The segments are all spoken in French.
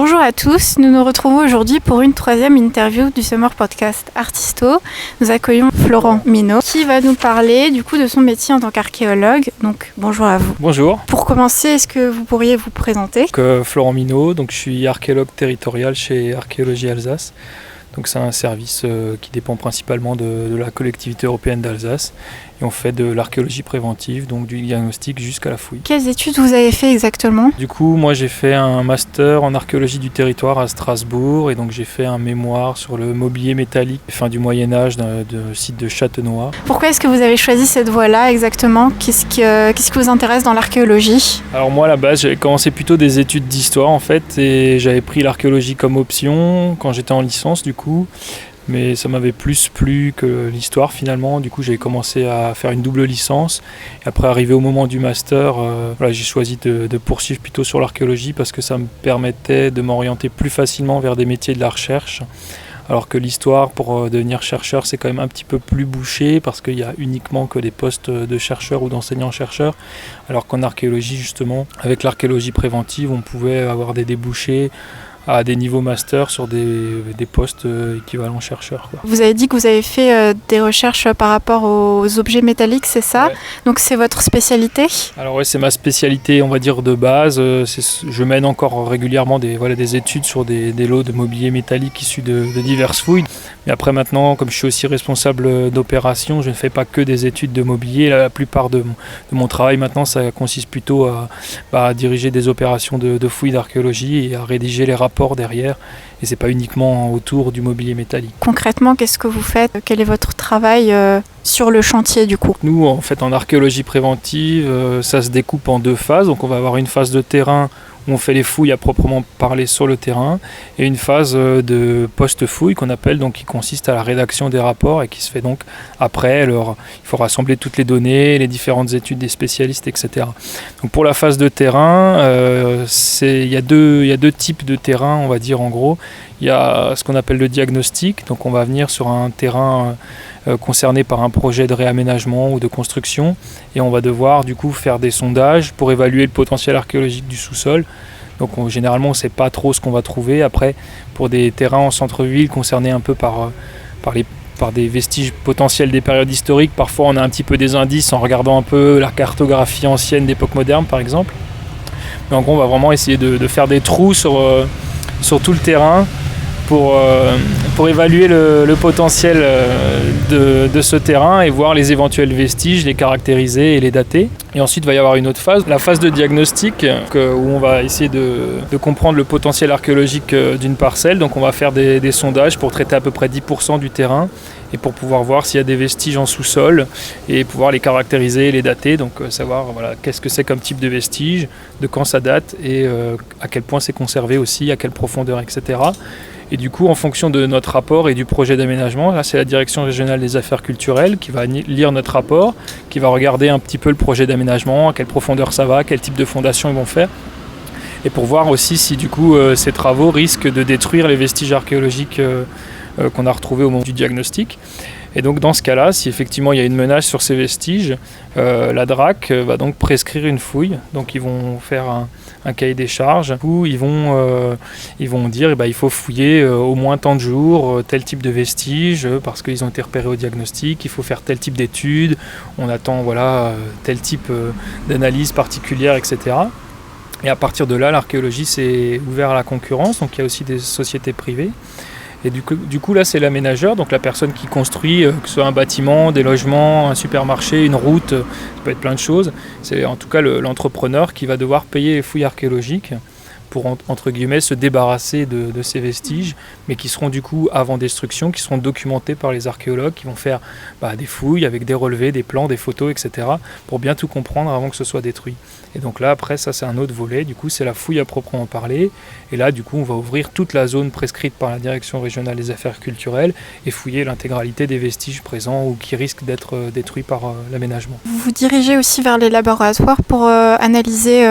Bonjour à tous, nous nous retrouvons aujourd'hui pour une troisième interview du Summer Podcast Artisto. Nous accueillons Florent Minot qui va nous parler du coup de son métier en tant qu'archéologue. Donc bonjour à vous. Bonjour. Pour commencer, est-ce que vous pourriez vous présenter ? Florent Minot, je suis archéologue territorial chez Archéologie Alsace. Donc c'est un service qui dépend principalement de la collectivité européenne d'Alsace. Et on fait de l'archéologie préventive, donc du diagnostic jusqu'à la fouille. Quelles études vous avez fait exactement ? Du coup, moi j'ai fait un master en archéologie du territoire à Strasbourg et donc j'ai fait un mémoire sur le mobilier métallique fin du Moyen-Âge du site de Châtenois. Pourquoi est-ce que vous avez choisi cette voie-là exactement ? Qu'est-ce qui vous intéresse dans l'archéologie ? Alors moi à la base j'avais commencé plutôt des études d'histoire en fait et j'avais pris l'archéologie comme option quand j'étais en licence du coup. Mais ça m'avait plus plu que l'histoire finalement, du coup j'ai commencé à faire une double licence et après arrivé au moment du master, j'ai choisi de poursuivre plutôt sur l'archéologie parce que ça me permettait de m'orienter plus facilement vers des métiers de la recherche, alors que l'histoire pour devenir chercheur c'est quand même un petit peu plus bouché parce qu'il y a uniquement que des postes de chercheurs ou d'enseignants-chercheurs, alors qu'en archéologie justement, avec l'archéologie préventive on pouvait avoir des débouchés à des niveaux master sur des postes équivalents chercheurs. Vous avez dit que vous avez fait des recherches par rapport aux objets métalliques, c'est ça ? Ouais. Donc c'est votre spécialité ? Alors oui, c'est ma spécialité, on va dire, de base. Je mène encore régulièrement des études sur des lots de mobilier métallique issus de diverses fouilles. Mais après maintenant, comme je suis aussi responsable d'opération, je ne fais pas que des études de mobilier. La plupart de mon travail maintenant, ça consiste plutôt à diriger des opérations de fouilles d'archéologie et à rédiger les rapports derrière, et c'est pas uniquement autour du mobilier métallique. Concrètement, qu'est-ce que vous faites ? Quel est votre travail sur le chantier du coup ? Nous, en fait, en archéologie préventive, ça se découpe en deux phases. Donc on va avoir une phase de terrain où on fait les fouilles à proprement parler sur le terrain, et une phase de post-fouille qu'on appelle, donc qui consiste à la rédaction des rapports et qui se fait donc après. Il faut rassembler toutes les données, les différentes études des spécialistes, etc. Donc pour la phase de terrain, il y a deux types de terrain, on va dire en gros. Il y a ce qu'on appelle le diagnostic, donc on va venir sur un terrain concerné par un projet de réaménagement ou de construction, et on va devoir du coup faire des sondages pour évaluer le potentiel archéologique du sous-sol. Donc généralement on ne sait pas trop ce qu'on va trouver. Après, pour des terrains en centre-ville concernés un peu par des vestiges potentiels des périodes historiques, parfois on a un petit peu des indices en regardant un peu la cartographie ancienne d'époque moderne par exemple. Mais en gros on va vraiment essayer de faire des trous sur tout le terrain pour évaluer le potentiel de ce terrain et voir les éventuels vestiges, les caractériser et les dater. Et ensuite, il va y avoir une autre phase, la phase de diagnostic, où on va essayer de comprendre le potentiel archéologique d'une parcelle. Donc on va faire des sondages pour traiter à peu près 10% du terrain et pour pouvoir voir s'il y a des vestiges en sous-sol et pouvoir les caractériser et les dater. Donc savoir qu'est-ce que c'est comme type de vestige, de quand ça date et à quel point c'est conservé aussi, à quelle profondeur, etc. Et du coup, en fonction de notre rapport et du projet d'aménagement, là c'est la Direction régionale des affaires culturelles qui va lire notre rapport, qui va regarder un petit peu le projet d'aménagement, à quelle profondeur ça va, quel type de fondation ils vont faire, et pour voir aussi si du coup ces travaux risquent de détruire les vestiges archéologiques qu'on a retrouvés au moment du diagnostic. Et donc dans ce cas-là, si effectivement il y a une menace sur ces vestiges, la DRAC va donc prescrire une fouille. Donc ils vont faire un cahier des charges où ils vont dire il faut fouiller au moins tant de jours tel type de vestiges parce qu'ils ont été repérés au diagnostic, il faut faire tel type d'études, on attend tel type d'analyse particulière, etc. Et à partir de là, l'archéologie s'est ouverte à la concurrence, donc il y a aussi des sociétés privées. Et du coup, là, c'est l'aménageur, donc la personne qui construit, que ce soit un bâtiment, des logements, un supermarché, une route, ça peut être plein de choses. C'est en tout cas l'entrepreneur qui va devoir payer les fouilles archéologiques pour, entre guillemets, se débarrasser de ces vestiges, mais qui seront du coup avant destruction, qui seront documentés par les archéologues, qui vont faire des fouilles avec des relevés, des plans, des photos, etc., pour bien tout comprendre avant que ce soit détruit. Et donc là, après, ça c'est un autre volet, du coup c'est la fouille à proprement parler, et là du coup on va ouvrir toute la zone prescrite par la Direction régionale des affaires culturelles et fouiller l'intégralité des vestiges présents ou qui risquent d'être détruits par l'aménagement. Vous vous dirigez aussi vers les laboratoires pour analyser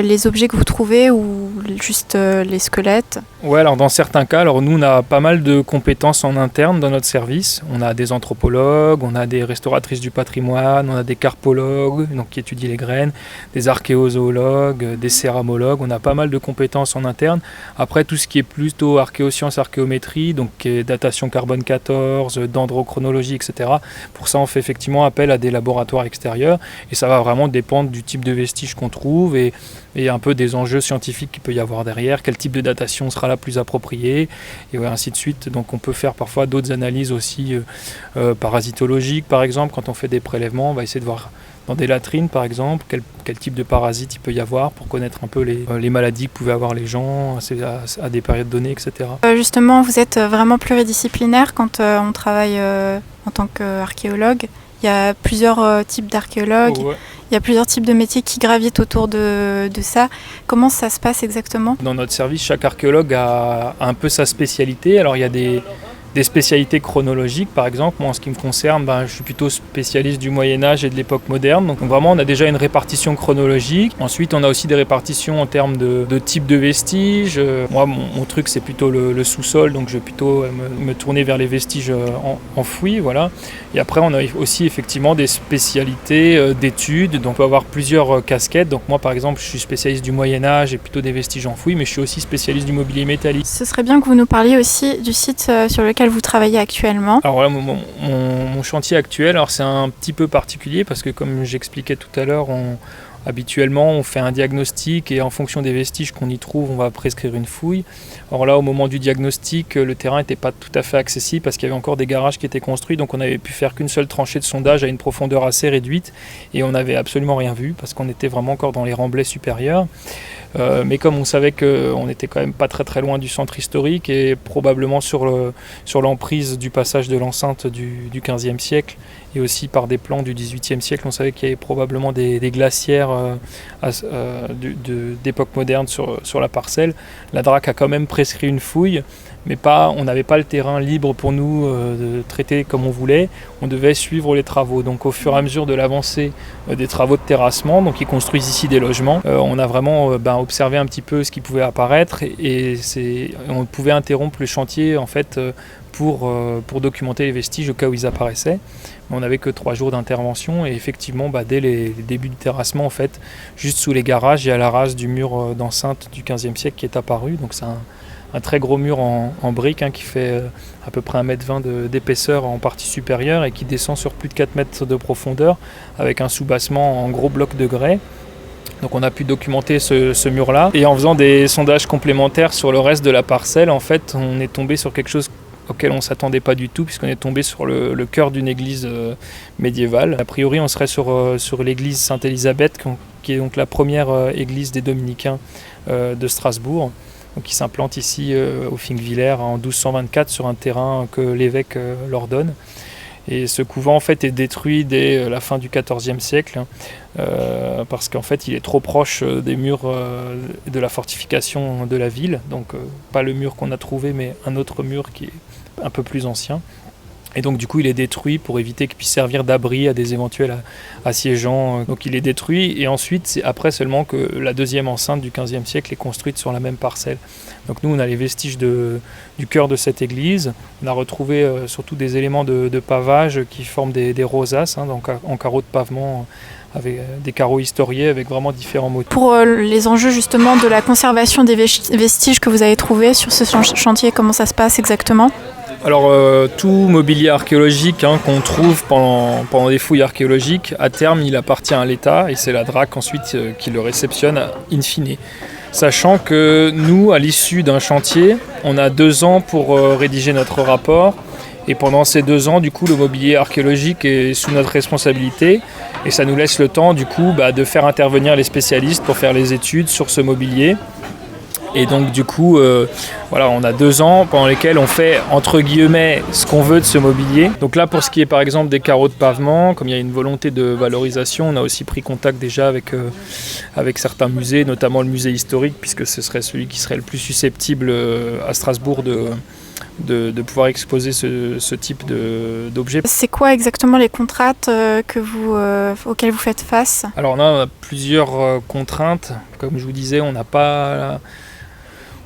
les objets que vous trouvez ou juste les squelettes? Ouais, alors dans certains cas, alors nous on a pas mal de compétences en interne dans notre service. On a des anthropologues, on a des restauratrices du patrimoine, on a des carpologues donc qui étudient les graines, des archéozoologues, des céramologues. On a pas mal de compétences en interne. Après tout ce qui est plutôt archéosciences, archéométrie, donc datation carbone 14, dendrochronologie, etc. Pour ça on fait effectivement appel à des laboratoires extérieurs et ça va vraiment dépendre du type de vestiges qu'on trouve et un peu des enjeux scientifiques qu'il peut y avoir derrière, quel type de datation sera la plus appropriée, et ouais, ainsi de suite. Donc on peut faire parfois d'autres analyses aussi parasitologiques, par exemple, quand on fait des prélèvements, on va essayer de voir dans des latrines, par exemple, quel type de parasites il peut y avoir pour connaître un peu les maladies que pouvaient avoir les gens à des périodes données, etc. Justement, vous êtes vraiment pluridisciplinaire quand on travaille en tant qu'archéologue. Il y a plusieurs types d'archéologues. Oh, ouais. Il y a plusieurs types de métiers qui gravitent autour de ça. Comment ça se passe exactement? Dans notre service, chaque archéologue a un peu sa spécialité. Alors il y a des spécialités chronologiques, par exemple. Moi, en ce qui me concerne, je suis plutôt spécialiste du Moyen-Âge et de l'époque moderne. Donc vraiment, on a déjà une répartition chronologique. Ensuite, on a aussi des répartitions en termes de type de vestiges. Moi, mon truc, c'est plutôt le sous-sol. Donc je vais plutôt me tourner vers les vestiges enfouis. Voilà. Et après, on a aussi effectivement des spécialités d'études. Donc on peut avoir plusieurs casquettes. Donc moi, par exemple, je suis spécialiste du Moyen-Âge et plutôt des vestiges enfouis, mais je suis aussi spécialiste du mobilier métallique. Ce serait bien que vous nous parliez aussi du site sur lequel vous travaillez actuellement. Alors voilà, mon chantier actuel, alors c'est un petit peu particulier parce que comme j'expliquais tout à l'heure, habituellement on fait un diagnostic et en fonction des vestiges qu'on y trouve, on va prescrire une fouille. Alors là, au moment du diagnostic, le terrain n'était pas tout à fait accessible parce qu'il y avait encore des garages qui étaient construits, donc on n'avait pu faire qu'une seule tranchée de sondage à une profondeur assez réduite et on n'avait absolument rien vu parce qu'on était vraiment encore dans les remblais supérieurs. Mais comme on savait qu'on n'était quand même pas très très loin du centre historique et probablement sur l'emprise du passage de l'enceinte du XVe siècle et aussi par des plans du XVIIIe siècle, on savait qu'il y avait probablement des glacières d'époque moderne sur la parcelle. La DRAC a quand même prescrit une fouille, mais on n'avait pas le terrain libre pour nous de traiter comme on voulait. On devait suivre les travaux. Donc au fur et à mesure de l'avancée des travaux de terrassement, donc ils construisent ici des logements, on a vraiment observé un petit peu ce qui pouvait apparaître et on pouvait interrompre le chantier en fait pour documenter les vestiges au cas où ils apparaissaient. On n'avait que 3 jours d'intervention et effectivement dès les débuts du terrassement, en fait, juste sous les garages, il y a la rase du mur d'enceinte du XVe siècle qui est apparu. Donc c'est un très gros mur en briques qui fait à peu près 1,20 m d'épaisseur en partie supérieure et qui descend sur plus de 4 mètres de profondeur avec un soubassement en gros bloc de grès. Donc on a pu documenter ce mur-là. Et en faisant des sondages complémentaires sur le reste de la parcelle, en fait, on est tombé sur quelque chose auquel on ne s'attendait pas du tout, puisqu'on est tombé sur le cœur d'une église médiévale. A priori, on serait sur l'église Sainte-Élisabeth, qui est donc la première église des dominicains de Strasbourg, donc qui s'implante ici au Fincquevillers en 1224 sur un terrain que l'évêque leur donne. Et ce couvent en fait est détruit dès la fin du XIVe siècle parce qu'en fait il est trop proche des murs de la fortification de la ville, donc pas le mur qu'on a trouvé mais un autre mur qui est un peu plus ancien. Et donc du coup il est détruit pour éviter qu'il puisse servir d'abri à des éventuels assiégeants. Donc il est détruit et ensuite c'est après seulement que la deuxième enceinte du XVe siècle est construite sur la même parcelle. Donc nous on a les vestiges du cœur de cette église. On a retrouvé surtout des éléments de pavage qui forment des rosaces donc en carreaux de pavement avec des carreaux historiés avec vraiment différents motifs. Pour les enjeux justement de la conservation des vestiges que vous avez trouvés sur ce chantier, comment ça se passe exactement ? Alors tout mobilier archéologique qu'on trouve pendant des fouilles archéologiques, à terme il appartient à l'État et c'est la DRAC ensuite qui le réceptionne in fine. Sachant que nous, à l'issue d'un chantier, on a 2 ans pour rédiger notre rapport et pendant ces 2 ans, du coup, le mobilier archéologique est sous notre responsabilité et ça nous laisse le temps du coup de faire intervenir les spécialistes pour faire les études sur ce mobilier. Et donc du coup, on a 2 ans pendant lesquels on fait entre guillemets ce qu'on veut de ce mobilier. Donc là, pour ce qui est par exemple des carreaux de pavement, comme il y a une volonté de valorisation, on a aussi pris contact déjà avec certains musées, notamment le musée historique, puisque ce serait celui qui serait le plus susceptible à Strasbourg de pouvoir exposer ce type d'objet. C'est quoi exactement les contraintes auxquelles vous faites face ? Alors on a plusieurs contraintes. Comme je vous disais, on n'a pas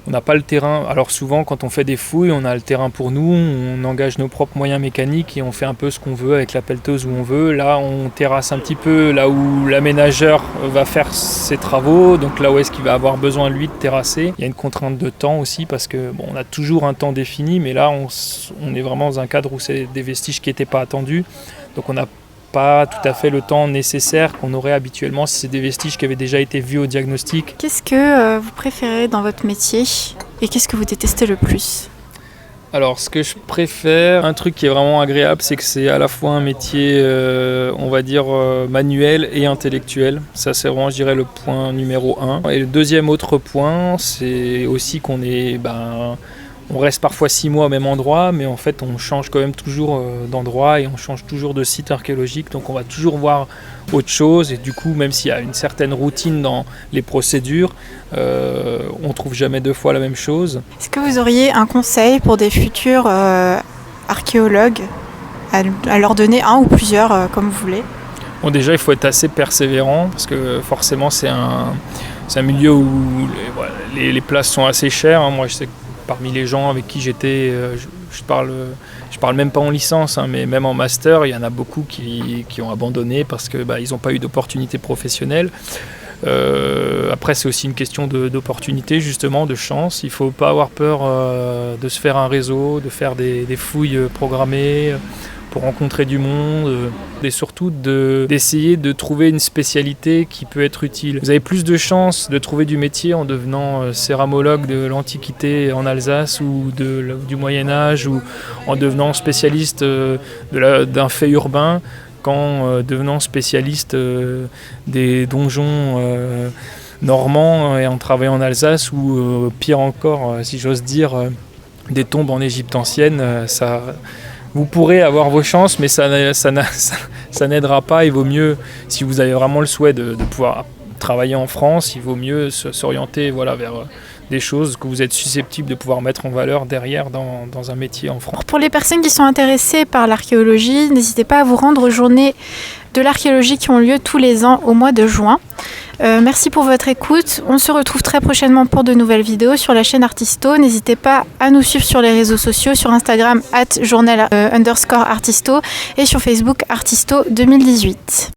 On n'a pas le terrain. Alors souvent, quand on fait des fouilles, on a le terrain pour nous, on engage nos propres moyens mécaniques et on fait un peu ce qu'on veut avec la pelleteuse où on veut. Là, on terrasse un petit peu là où l'aménageur va faire ses travaux, donc là où est-ce qu'il va avoir besoin, lui, de terrasser. Il y a une contrainte de temps aussi parce que on a toujours un temps défini, mais là, on est vraiment dans un cadre où c'est des vestiges qui n'étaient pas attendus. Donc on n'a pas tout à fait le temps nécessaire qu'on aurait habituellement si c'est des vestiges qui avaient déjà été vus au diagnostic. Qu'est-ce que vous préférez dans votre métier et qu'est-ce que vous détestez le plus ? Alors ce que je préfère, un truc qui est vraiment agréable, c'est que c'est à la fois un métier, on va dire, manuel et intellectuel. Ça c'est vraiment, je dirais, le point numéro 1. Et le deuxième autre point, c'est aussi qu'on est... on reste parfois 6 mois au même endroit, mais en fait on change quand même toujours d'endroit et on change toujours de site archéologique, donc on va toujours voir autre chose et du coup même s'il y a une certaine routine dans les procédures, on trouve jamais 2 fois la même chose. Est-ce que vous auriez un conseil pour des futurs archéologues à leur donner un ou plusieurs comme vous voulez ? Bon, déjà il faut être assez persévérant parce que forcément c'est un milieu où les places sont assez chères. Moi je sais que parmi les gens avec qui j'étais, je parle même pas en licence, mais même en master, il y en a beaucoup qui ont abandonné parce que ils n'ont pas eu d'opportunité professionnelle. Après, c'est aussi une question d'opportunité, justement, de chance. Il ne faut pas avoir peur de se faire un réseau, de faire des fouilles programmées pour rencontrer du monde et surtout d'essayer de trouver une spécialité qui peut être utile. Vous avez plus de chances de trouver du métier en devenant céramologue de l'Antiquité en Alsace ou du Moyen-Âge ou en devenant spécialiste d'un fait urbain qu'en devenant spécialiste des donjons normands et en travaillant en Alsace ou pire encore, si j'ose dire, des tombes en Égypte ancienne. Vous pourrez avoir vos chances, mais ça n'aidera pas. Il vaut mieux, si vous avez vraiment le souhait de pouvoir travailler en France, il vaut mieux s'orienter vers des choses que vous êtes susceptible de pouvoir mettre en valeur derrière dans un métier en France. Pour les personnes qui sont intéressées par l'archéologie, n'hésitez pas à vous rendre aux journées de l'archéologie qui ont lieu tous les ans au mois de juin. Merci pour votre écoute. On se retrouve très prochainement pour de nouvelles vidéos sur la chaîne Artisto. N'hésitez pas à nous suivre sur les réseaux sociaux, sur Instagram @journal_artisto et sur Facebook Artisto 2018.